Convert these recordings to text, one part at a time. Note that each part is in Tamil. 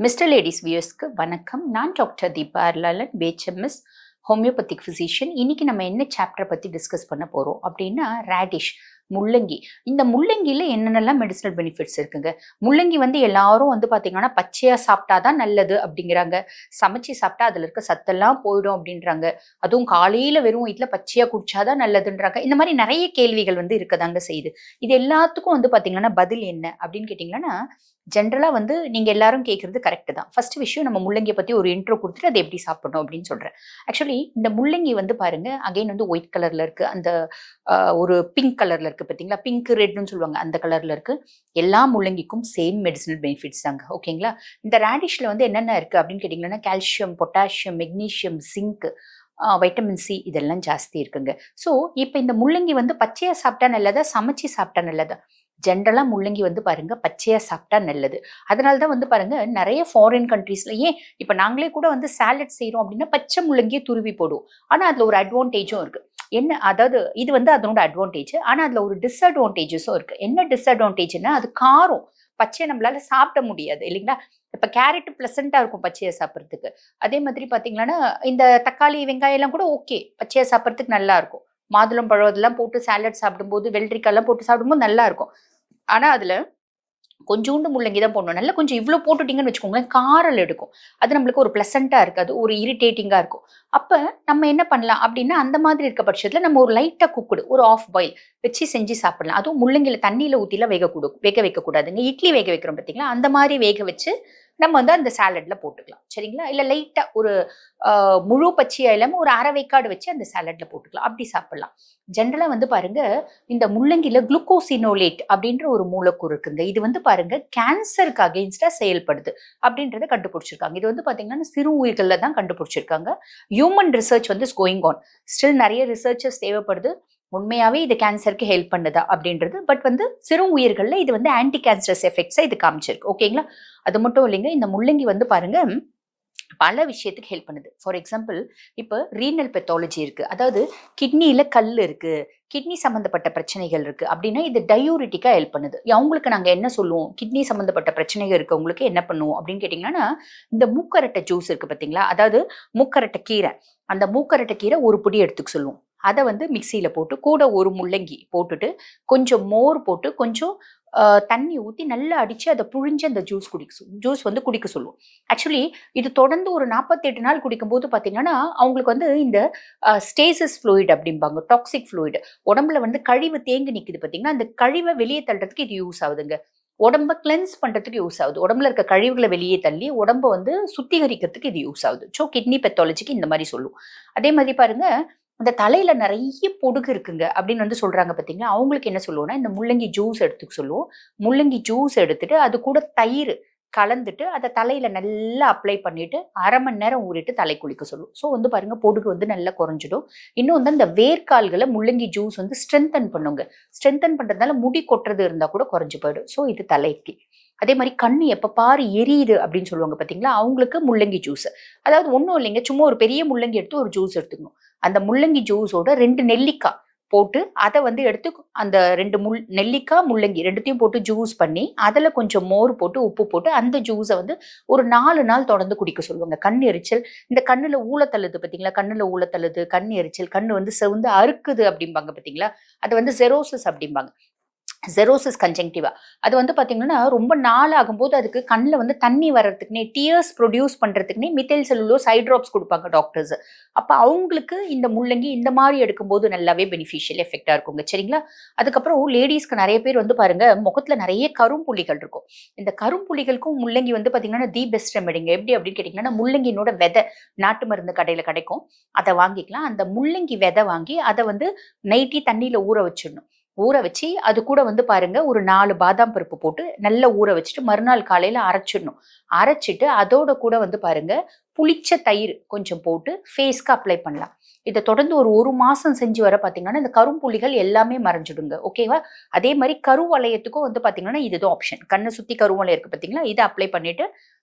மிஸ்டர் லேடிஸ் வியூஸ்க்கு வணக்கம். நான் டாக்டர் தீபா அர்லாலன், பிஹெச்எம்எஸ் ஹோமியோபதிக் ஃபிசிஷியன். இன்னைக்கு நம்ம என்ன சாப்டர் பற்றி டிஸ்கஸ் பண்ண போகிறோம் அப்படின்னா ரேடிஷ், முள்ளங்கி. இந்த முள்ளங்கியில் என்னென்னலாம் மெடிசனல் பெனிஃபிட்ஸ் இருக்குங்க. முள்ளங்கி எல்லாரும் பார்த்தீங்கன்னா பச்சையாக சாப்பிட்டா தான் நல்லது அப்படிங்கிறாங்க. சமைச்சு சாப்பிட்டா அதில் இருக்க சத்தெல்லாம் போயிடும் அப்படின்றாங்க. அதுவும் காலையில் வெறும் வயிற்றில் பச்சையாக குடிச்சாதான் நல்லதுன்றாங்க. இந்த மாதிரி நிறைய கேள்விகள் இருக்கதாங்க செய்யுது. இது எல்லாத்துக்கும் பார்த்தீங்கன்னா பதில் என்ன அப்படின்னு கேட்டிங்கன்னா, ஜென்ரலாக நீங்கள் எல்லாரும் கேட்குறது கரெக்டு தான். ஃபர்ஸ்ட் விஷயம், நம்ம முள்ளங்கியை பற்றி ஒரு இன்ட்ரோ கொடுத்துட்டு அதை எப்படி சாப்பிடணும் அப்படின்னு சொல்கிறேன். ஆக்சுவலி இந்த முள்ளங்கி பாருங்க, அகைன் ஒயிட் கலரில் இருக்குது, அந்த ஒரு பிங்க் கலரில் இருக்குது பார்த்தீங்களா, பிங்க் ரெட்னு சொல்லுவாங்க, அந்த கலரில் இருக்குது. எல்லா முள்ளங்கிக்கும் சேம் மெடிசனல் பெனிஃபிட்ஸ் தாங்க. ஓகேங்களா. இந்த ரேடிஷில் என்னென்ன இருக்குது அப்படின்னு கேட்டிங்கன்னா, calcium, potassium, magnesium, zinc, vitamin C இதெல்லாம் ஜாஸ்தி இருக்குங்க. ஸோ இப்போ இந்த முள்ளங்கி பச்சையாக சாப்பிட்டா நல்லதா, சமைச்சு சாப்பிட்டா நல்லதா? ஜென்ரலாக முள்ளங்கி பாருங்க பச்சையாக சாப்பிட்டா நல்லது. அதனால தான் பாருங்க நிறைய ஃபாரின் கண்ட்ரீஸ்ல, ஏன் இப்போ நாங்களே கூட சாலட் செய்கிறோம் அப்படின்னா பச்சை முள்ளங்கியை துருவி போடுவோம். ஆனால் அதில் ஒரு அட்வான்டேஜும் இருக்குது. என்ன, அதாவது இது அதனோட அட்வான்டேஜ். ஆனால் அதில் ஒரு டிஸ்அட்வான்டேஜஸும் இருக்குது. என்ன டிஸ்அட்வான்டேஜ்னா, அது காரம். பச்சையை நம்மளால சாப்பிட முடியாது இல்லைங்களா. இப்போ கேரட் ப்ளசண்ட்டாக இருக்கும் பச்சையை சாப்பிட்றதுக்கு. அதே மாதிரி பார்த்தீங்கன்னா இந்த தக்காளி, வெங்காயம் எல்லாம் கூட ஓகே, பச்சையை சாப்பிட்றதுக்கு நல்லா இருக்கும். மாதுளம் பழம் இதெல்லாம் போட்டு சாலட் சாப்பிடும்போது, வெள்ளரிக்காயெல்லாம் போட்டு சாப்பிடும்போது நல்லா இருக்கும். ஆனால் அதில் கொஞ்சோண்டு முள்ளங்கி தான் போடணும். நல்லா கொஞ்சம் இவ்வளோ போட்டுட்டிங்கன்னு வச்சுக்கோங்களேன், காரல் எடுக்கும். அது நம்மளுக்கு ஒரு ப்ளசண்ட்டாக இருக்காது, ஒரு இரிட்டேட்டிங்காக இருக்கும். அப்போ நம்ம என்ன பண்ணலாம் அப்படின்னா, அந்த மாதிரி இருக்க பட்சத்தில் நம்ம ஒரு லைட்டாக குக்குடு, ஒரு ஆஃப் பாயில் வச்சு செஞ்சு சாப்பிடலாம். அதுவும் முள்ளங்கியில் தண்ணியில் ஊற்றிலாம் வேக வைக்கக்கூடாதுங்க. இட்லி வேக வைக்கிறோம் பார்த்தீங்களா, அந்த மாதிரி வேக வச்சு நம்ம அந்த சாலட்டில் போட்டுக்கலாம். சரிங்களா. இல்லை லைட்டாக ஒரு முழு பச்சையாக இல்லாமல் ஒரு அரை வேக்காடு வச்சு அந்த சாலட்டில் போட்டுக்கலாம். அப்படி சாப்பிடலாம். ஜென்ரலாக பாருங்க, இந்த முள்ளங்கியில் குளுக்கோசினோலேட் அப்படின்ற ஒரு மூலக்கூறு இருக்குங்க. இது பாருங்க கேன்சருக்கு அகெயின்ஸ்டாக செயல்படுது அப்படின்றத கண்டுபிடிச்சிருக்காங்க. இது பார்த்தீங்கன்னா சிறு உயிர்களில் தான் கண்டுபிடிச்சிருக்காங்க. Human research is going on. Still நிறைய ரிசர்ச்சஸ் தேவைப்படுது. உண்மையாவே இது கேன்சருக்கு ஹெல்ப் பண்ணுதா அப்படின்றது. பட் சிறு உயிர்கள்ல இது ஆன்டி கேன்சரஸ் எஃபெக்ட்ஸை இது காமிச்சிருக்கு. ஓகேங்களா. அது மட்டும் இல்லைங்க, இந்த முள்ளங்கி பாருங்க பல விஷயத்துக்கு ஹெல்ப் பண்ணுது. ஃபார் எக்ஸாம்பிள், இப்போ ரீனல் பெத்தாலஜி இருக்கு, அதாவது கிட்னியில கல் இருக்கு, கிட்னி சம்பந்தப்பட்ட பிரச்சனைகள் இருக்கு அப்படின்னா இது டயூரிட்டிக்கா ஹெல்ப் பண்ணுது. அவங்களுக்கு நாங்க என்ன சொல்லுவோம், கிட்னி சம்பந்தப்பட்ட பிரச்சனைகள் இருக்கவங்களுக்கு என்ன பண்ணுவோம் அப்படின்னு கேட்டீங்கன்னா, இந்த மூக்கரட்டை ஜூஸ் இருக்கு பார்த்தீங்களா, அதாவது மூக்கரட்டை கீரை, அந்த மூக்கரட்டை கீரை ஒரு பொடி எடுத்துக்க சொல்லுவோம். அதை மிக்சியில் போட்டு கூட ஒரு முள்ளங்கி போட்டுட்டு கொஞ்சம் மோர் போட்டு கொஞ்சம் தண்ணி ஊற்றி நல்லா அடித்து அதை புழிஞ்சு அந்த ஜூஸ் குடிக்க சொல்லுவோம். ஆக்சுவலி இது தொடர்ந்து ஒரு 48 நாள் குடிக்கும்போது பார்த்தீங்கன்னா அவங்களுக்கு இந்த ஸ்டேசிஸ் ஃப்ளூயிட் அப்படிம்பாங்க, டாக்ஸிக் ஃப்ளூயிட், உடம்புல கழிவு தேங்கி நிற்குது பார்த்தீங்கன்னா, அந்த கழிவை வெளியே தள்ளுறதுக்கு இது யூஸ் ஆகுதுங்க. உடம்ப கிளென்ஸ் பண்ணுறதுக்கு யூஸ் ஆகுது. உடம்புல இருக்க கழிவுகளை வெளியே தள்ளி உடம்ப சுத்திகரிக்கிறதுக்கு இது யூஸ் ஆகுது. ஸோ கிட்னி பெத்தாலஜிக்கு இந்த மாதிரி சொல்லுவோம். அதே மாதிரி பாருங்க, அந்த தலையில நிறைய பொடுகு இருக்குங்க அப்படின்னு சொல்றாங்க பார்த்தீங்களா, அவங்களுக்கு என்ன சொல்லுவோம்னா, இந்த முள்ளங்கி ஜூஸ் எடுத்துக்க சொல்லுவோம். முள்ளங்கி ஜூஸ் எடுத்துட்டு அது கூட தயிர் கலந்துட்டு அதை தலையில நல்லா அப்ளை பண்ணிட்டு 1/2 மணி நேரம் ஊறிட்டு தலை குளிக்க சொல்லுவோம். ஸோ பாருங்க பொடுகு நல்லா குறைஞ்சிடும். இன்னும் அந்த வேர்க்கால்களை முள்ளங்கி ஜூஸ் ஸ்ட்ரென்தன் பண்ணுங்க. ஸ்ட்ரென்தன் பண்றதுனால முடி கொட்டுறது இருந்தா கூட குறைஞ்சு போயிடும். ஸோ இது தலைக்கு. அதே மாதிரி கண்ணு எப்ப பாரு எரியுது அப்படின்னு சொல்லுவாங்க பார்த்தீங்களா, அவங்களுக்கு முள்ளங்கி ஜூஸ், அதாவது ஒன்றும் இல்லைங்க, சும்மா ஒரு பெரிய முள்ளங்கி எடுத்து ஒரு ஜூஸ் எடுத்துக்கணும். அந்த முள்ளங்கி ஜூஸோட 2 நெல்லிக்காய் போட்டு அதை எடுத்து அந்த 2 நெல்லிக்காய் முள்ளங்கி ரெண்டுத்தையும் போட்டு ஜூஸ் பண்ணி அதில் கொஞ்சம் மோர் போட்டு உப்பு போட்டு அந்த ஜூஸை ஒரு 4 நாள் தொடர்ந்து குடிக்க சொல்லுவாங்க. கண் எரிச்சல், இந்த கண்ணில் ஊழத்தள்ளுது பார்த்தீங்களா, கண்ணில் ஊழத்தள்ளுது, கண் எரிச்சல், கண் செவந்து அறுக்குது அப்படிம்பாங்க பார்த்தீங்களா, அது ஜெரோசிஸ் அப்படிம்பாங்க, ஜெரோசிஸ் கன்ஜங்டிவா. அது பார்த்தீங்கன்னா ரொம்ப நாள் ஆகும்போது அதுக்கு கண்ணில் தண்ணி வர்றதுக்குனே, டியர்ஸ் ப்ரொடியூஸ் பண்ணுறதுக்குனே மித்தைல் செல்லுலோஸ் ஐ ட்ராப்ஸ் கொடுப்பாங்க டாக்டர்ஸ். அப்போ அவங்களுக்கு இந்த முள்ளங்கி இந்த மாதிரி எடுக்கும்போது நல்லாவே பெனிஃபிஷியல் எஃபெக்டாக இருக்குங்க. சரிங்களா. அதுக்கப்புறம் லேடிஸ்க்கு நிறைய பேர் பாருங்க முகத்தில் நிறைய கரும்புள்ளிகள் இருக்கும். இந்த கரும்புள்ளிகளுக்கும் முள்ளங்கி பார்த்தீங்கன்னா தி பெஸ்ட் ரெமெடிங்க. எப்படி அப்படின்னு கேட்டிங்கன்னா, முள்ளங்கினோட விதை நாட்டு மருந்து கடையில் கிடைக்கும், அதை வாங்கிக்கலாம். அந்த முள்ளங்கி விதை வாங்கி அதை நைட்டி தண்ணியில் ஊற வச்சிடணும். ஊற வச்சு அது கூட பாருங்க ஒரு 4 பாதாம் பருப்பு போட்டு நல்லா ஊற வச்சுட்டு மறுநாள் காலையில அரைச்சிடணும். அரைச்சிட்டு அதோட கூட பாருங்க புளிச்ச தயிர் கொஞ்சம் போட்டு ஃபேஸ்க்கு அப்ளை பண்ணலாம். இதை தொடர்ந்து ஒரு மாசம் செஞ்சு வர பார்த்தீங்கன்னா இந்த கரும்புள்ளிகள் எல்லாமே மறைஞ்சிடுங்க. ஓகேவா. அதே மாதிரி கருவளையத்துக்கும் பார்த்தீங்கன்னா இதுதான் ஆப்ஷன். கண்ணை சுத்தி கருவளையம் இருக்கு பார்த்தீங்களா, இதை அப்ளை பண்ணிட்டு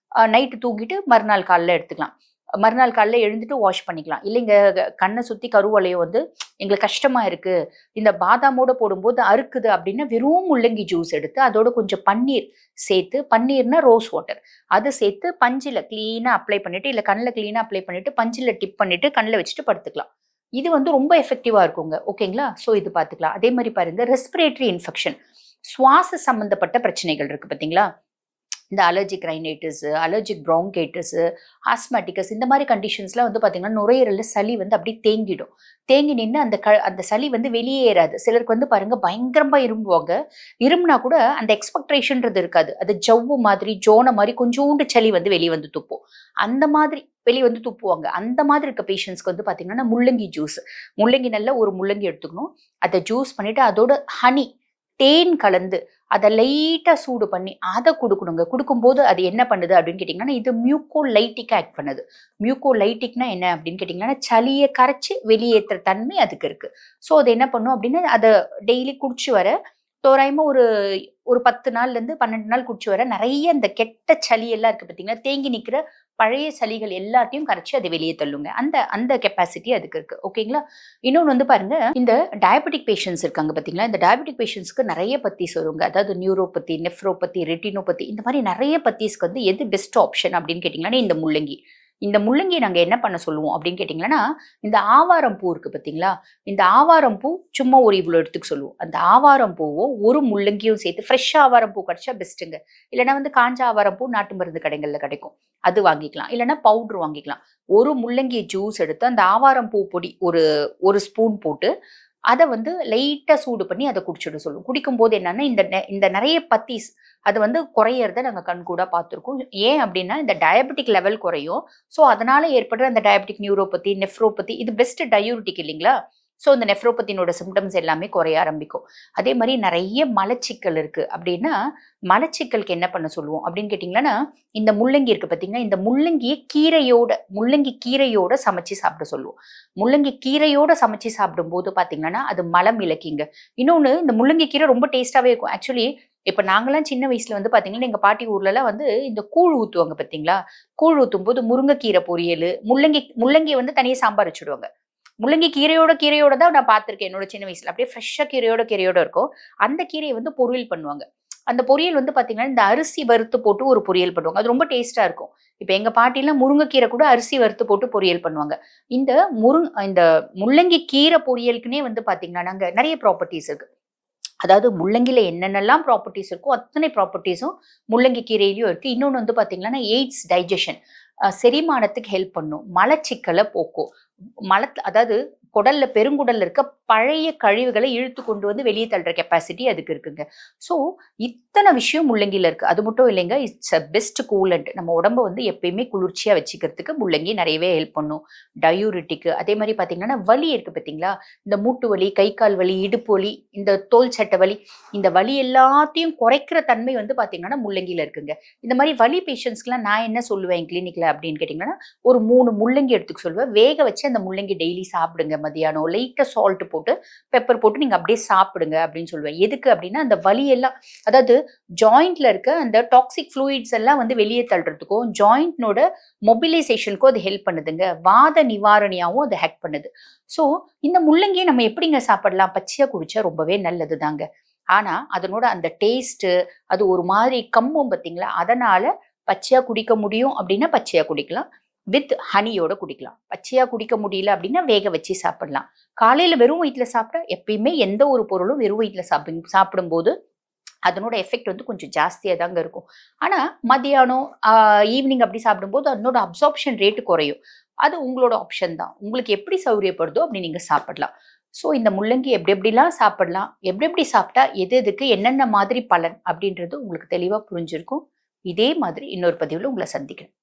நைட்டு தூங்கிட்டு மறுநாள் காலைல எடுத்துக்கலாம். மறுநாள் காலைல எழுந்துட்டு வாஷ் பண்ணிக்கலாம். இல்லைங்க கண்ணை சுற்றி கருவளையம் வந்து எங்களுக்கு கஷ்டமா இருக்கு, இந்த பாதாமோட போடும்போது அறுக்குது அப்படின்னா வெறும் முள்ளங்கி ஜூஸ் எடுத்து அதோட கொஞ்சம் பன்னீர் சேர்த்து, பன்னீர்னா ரோஸ் வாட்டர், அது சேர்த்து பஞ்சில் க்ளீனாக அப்ளை பண்ணிட்டு, இல்லை கண்ணில் க்ளீனாக அப்ளை பண்ணிட்டு பஞ்சில் டிப் பண்ணிட்டு கண்ணில் வச்சுட்டு படுத்துக்கலாம். இது வந்து ரொம்ப எஃபெக்டிவா இருக்குங்க. ஓகேங்களா? ஸோ இது பார்த்துக்கலாம். அதே மாதிரி பாருங்க, ரெஸ்பிரேட்டரி இன்ஃபெக்ஷன், சுவாச சம்பந்தப்பட்ட பிரச்சனைகள் இருக்கு பார்த்தீங்களா? இந்த அலர்ஜிக் ரைனைட்டிஸ், அலர்ஜிக் ப்ராங்கைட்டிஸ், ஆஸ்மாட்டிகஸ், இந்த மாதிரி கண்டிஷன்ஸ்லாம் வந்து பார்த்தீங்கன்னா நுரையீரலில் சளி வந்து அப்படியே தேங்கிடும். தேங்கி நின்று அந்த சளி வந்து வெளியே ஏறாது. சிலருக்கு வந்து பாருங்க பயங்கரமாக இரும்புவாங்க. இரும்புனா கூட அந்த எக்ஸ்பெக்ட்ரேஷன்றது இருக்காது. அது ஜவ்வு மாதிரி ஜோன மாதிரி கொஞ்சோண்டு சளி வந்து வெளியே வந்து துப்போம். அந்த மாதிரி வெளியே வந்து துப்புவாங்க. அந்த மாதிரி இருக்க பேஷண்ட்ஸ்க்கு வந்து பார்த்தீங்கன்னா முள்ளங்கி ஜூஸ், முள்ளங்கி நல்ல ஒரு முள்ளங்கி எடுத்துக்கணும். அதை ஜூஸ் பண்ணிட்டு அதோட ஹனி, தேன் கலந்து அதை லைட்டா சூடு பண்ணி அதை கொடுக்கணுங்க. கொடுக்கும்போது அது என்ன பண்ணுது அப்படின்னு கேட்டிங்கன்னா, இது மியூக்கோலைட்டிக்கா ஆக்ட் பண்ணுது. மியூக்கோலைட்டிக்னா என்ன அப்படின்னு கேட்டிங்கன்னா, சளியை கரைச்சி வெளியேற்றுற தன்மை அதுக்கு இருக்கு. ஸோ அது என்ன பண்ணும் அப்படின்னா, அதை டெய்லி குடிச்சு வர தோராயமா ஒரு ஒரு 10 நாள்லேருந்து 12 நாள் குடிச்சு வர நிறைய இந்த கெட்ட சளி எல்லாம் இருக்கு பார்த்தீங்கன்னா, தேங்கி நிற்கிற பழைய சளிகள் எல்லாத்தையும் கரைச்சி அதை வெளியே தள்ளுங்க. அந்த அந்த கெப்பாசிட்டி அதுக்கு இருக்கு. ஓகேங்களா? இன்னொன்று வந்து பாருங்க, இந்த டயபெட்டிக் பேஷண்ட்ஸ் இருக்காங்க பார்த்தீங்களா? இந்த டயபெட்டிக் பேஷண்ட்ஸ்க்கு நிறைய பத்திஸ் வருங்க. அதாவது நியூரோபதி, நெஃப்ரோபதி, ரெட்டினோபதி, இந்த மாதிரி நிறைய பத்திஸ்க்கு வந்து எது பெஸ்ட் ஆப்ஷன் அப்படின்னு கேட்டிங்கன்னா இந்த முள்ளங்கி. இந்த முள்ளங்கி நாங்கள் என்ன பண்ண சொல்லுவோம் அப்படின்னு கேட்டிங்கன்னா, இந்த ஆவாரம் பூ இருக்கு பார்த்தீங்களா? இந்த ஆவாரம் பூ சும்மா ஒரு இவ்வளோ எடுத்துக்க சொல்லுவோம். அந்த ஆவாரம் பூவும் ஒரு முள்ளங்கியும் சேர்த்து, ஃப்ரெஷ்ஷாக ஆவாரம் பூ கிடைச்சா பெஸ்ட்டுங்க. இல்லைன்னா வந்து காஞ்ச ஆவாரம் பூ நாட்டு மருந்து கடைகளில் கிடைக்கும், அது வாங்கிக்கலாம். இல்லைன்னா பவுட்ரு வாங்கிக்கலாம். ஒரு முள்ளங்கி ஜூஸ் எடுத்து அந்த ஆவாரம் பூ பொடி ஒரு ஒரு ஸ்பூன் போட்டு அதை வந்து லைட்டாக சூடு பண்ணி அதை குடிச்சிட சொல்லுவோம். குடிக்கும்போது என்னன்னா, இந்த நிறைய பத்தீஸ் அது வந்து குறையிறத நாங்கள் கண்கூடா பார்த்துருக்கோம். ஏன் அப்படின்னா, இந்த டயபெட்டிக் லெவல் குறையும். ஸோ அதனால ஏற்படுற அந்த டயபெட்டிக் நியூரோபதி, நெஃப்ரோபதி, இது பெஸ்ட் டயூரிட்டிக் இல்லைங்களா? ஸோ இந்த நெஃப்ரோபதினோட சிம்டம்ஸ் எல்லாமே குறைய ஆரம்பிக்கும். அதே மாதிரி நிறைய மலச்சிக்கல் இருக்கு அப்படின்னா, மலச்சிக்கலுக்கு என்ன பண்ண சொல்லுவோம் அப்படின்னு கேட்டிங்கன்னா, இந்த முள்ளங்கி இருக்கு பார்த்தீங்கன்னா, இந்த முள்ளங்கி கீரையோட சமைச்சு சாப்பிட சொல்லுவோம். முள்ளங்கி கீரையோட சமைச்சு சாப்பிடும்போது பார்த்தீங்கன்னா, அது மலம் இலக்கிங்க. இன்னொன்று, இந்த முள்ளங்கி கீரை ரொம்ப டேஸ்டாகவே இருக்கும். ஆக்சுவலி இப்ப நாங்கலாம் சின்ன வயசுல வந்து பாத்தீங்கன்னா, எங்க பாட்டி ஊர்லலாம் வந்து இந்த கூழ் ஊத்துவாங்க பாத்தீங்களா? கூழ் ஊத்தும்போது முருங்கைக்கீரை பொரியலு, முள்ளங்கிய வந்து தனியா சாம்பார் வச்சுடுவாங்க. முள்ளங்கி கீரையோட தான் நான் பார்த்துருக்கேன் என்னோட சின்ன வயசுல. அப்படியே ஃப்ரெஷ்ஷா கீரையோட இருக்கும். அந்த கீரைய வந்து பொரியல் பண்ணுவாங்க. அந்த பொரியல் வந்து பார்த்தீங்கன்னா, இந்த அரிசி வறுத்து போட்டு ஒரு பொரியல் பண்ணுவாங்க. அது ரொம்ப டேஸ்ட்டா இருக்கும். இப்ப எங்க பாட்டிலாம் முருங்கைக்கீரை கூட அரிசி வறுத்து போட்டு பொரியல் பண்ணுவாங்க. இந்த இந்த முள்ளங்கி கீரை பொரியலுக்குன்னே வந்து பார்த்தீங்கன்னா, நாங்க நெறைய ப்ராப்பர்ட்டீஸ் இருக்கு. அதாவது முள்ளங்கில என்னென்னலாம் ப்ராப்பர்ட்டீஸ் இருக்கோ அத்தனை ப்ராப்பர்ட்டீஸும் முள்ளங்கி கீரையிலயும் இருக்கு. இன்னொன்னு வந்து பார்த்தீங்கன்னா, எய்ட்ஸ் டைஜஷன், செரிமானத்துக்கு ஹெல்ப் பண்ணும். மலச்சிக்கலை போக்கும். அதாவது பெருங்குடல்ல இருக்க பழைய கழிவுகளை இழுத்து கொண்டு வந்து வெளியே தள்ளுற கெப்பாசிட்டி அதுக்கு இருக்குங்க. ஸோ இத்தனை விஷயம் முள்ளங்கில இருக்கு. அது மட்டும் இல்லைங்க, இட்ஸ் அ பெஸ்ட் கூலண்ட். நம்ம உடம்ப வந்து எப்பயுமே குளிர்ச்சியா வச்சுக்கிறதுக்கு முள்ளங்கி நிறையவே ஹெல்ப் பண்ணும். டயூரிட்டிக்கு, அதே மாதிரி பார்த்தீங்கன்னா வலி இருக்கு பார்த்தீங்களா? இந்த மூட்டு வலி, கை கால் வலி, இடுப்பு வலி, இந்த தோல் சட்டை வலி, இந்த வலி எல்லாத்தையும் குறைக்கிற தன்மை வந்து பார்த்தீங்கன்னா முள்ளங்கில இருக்குங்க. இந்த மாதிரி வலி பேஷண்ட்ஸ்க்குலாம் நான் என்ன சொல்லுவேன் கிளினிக்ல அப்படின்னு கேட்டிங்கன்னா, ஒரு 3 முள்ளங்கி எடுத்துக்க சொல்லுவேன். வேக வச்சு அந்த முள்ளங்கி டெய்லி சாப்பிடுங்க. மதியானம் லைட்டா சால்ட் போட்டு, பெப்பர் போட்டு நீங்க அப்படியே சாப்பிடுங்க அப்படின்னு சொல்லுவேன். எதுக்கு அப்படின்னா, அந்த வலி எல்லாம், அதாவது ஜாயிண்ட்ல இருக்க அந்த டாக்ஸிக் ஃப்ளூயிட்ஸ் எல்லாம் வந்து வெளியே தள்ளுறதுக்கும், ஜாயிண்ட்னோட மொபிலைசேஷனுக்கும் அது ஹெல்ப் பண்ணுதுங்க. வாத நிவாரணியாவும் அது ஹெல்ப் பண்ணுது. ஸோ இந்த முள்ளங்கியை நம்ம எப்படிங்க சாப்பிடலாம்? பச்சையா குடிச்சா ரொம்பவே நல்லது தாங்க. ஆனா அதனோட அந்த டேஸ்ட், அது ஒரு மாதிரி கம்மும் பார்த்தீங்களா? அதனால பச்சையா குடிக்க முடியும் அப்படின்னா பச்சையா குடிக்கலாம். வித் ஹனியோட குடிக்கலாம். பச்சையா குடிக்க முடியல அப்படின்னா வேக வச்சு சாப்பிடலாம். காலையில வெறும் வயிற்றுல சாப்பிட்டா, எப்பயுமே எந்த ஒரு பொருளும் வெறும் வயிற்றுல சாப்பிடும்போது அதனோட எஃபெக்ட் வந்து கொஞ்சம் ஜாஸ்தியா தாங்க இருக்கும். ஆனா மதியானம் ஈவினிங் அப்படி சாப்பிடும்போது அதனோட அப்சார்ப்ஷன் ரேட்டு குறையும். அது உங்களோட ஆப்ஷன் தான். உங்களுக்கு எப்படி சௌரியப்படுதோ அப்படி நீங்க சாப்பிடலாம். ஸோ இந்த முள்ளங்கி எப்படி எப்படிலாம் சாப்பிடலாம், எப்படி எப்படி சாப்பிட்டா எது எதுக்கு என்னென்ன மாதிரி பலன் அப்படின்றது உங்களுக்கு தெளிவா புரிஞ்சிருக்கும். இதே மாதிரி இன்னொரு பதிவுல உங்களை சந்திக்கிறேன்.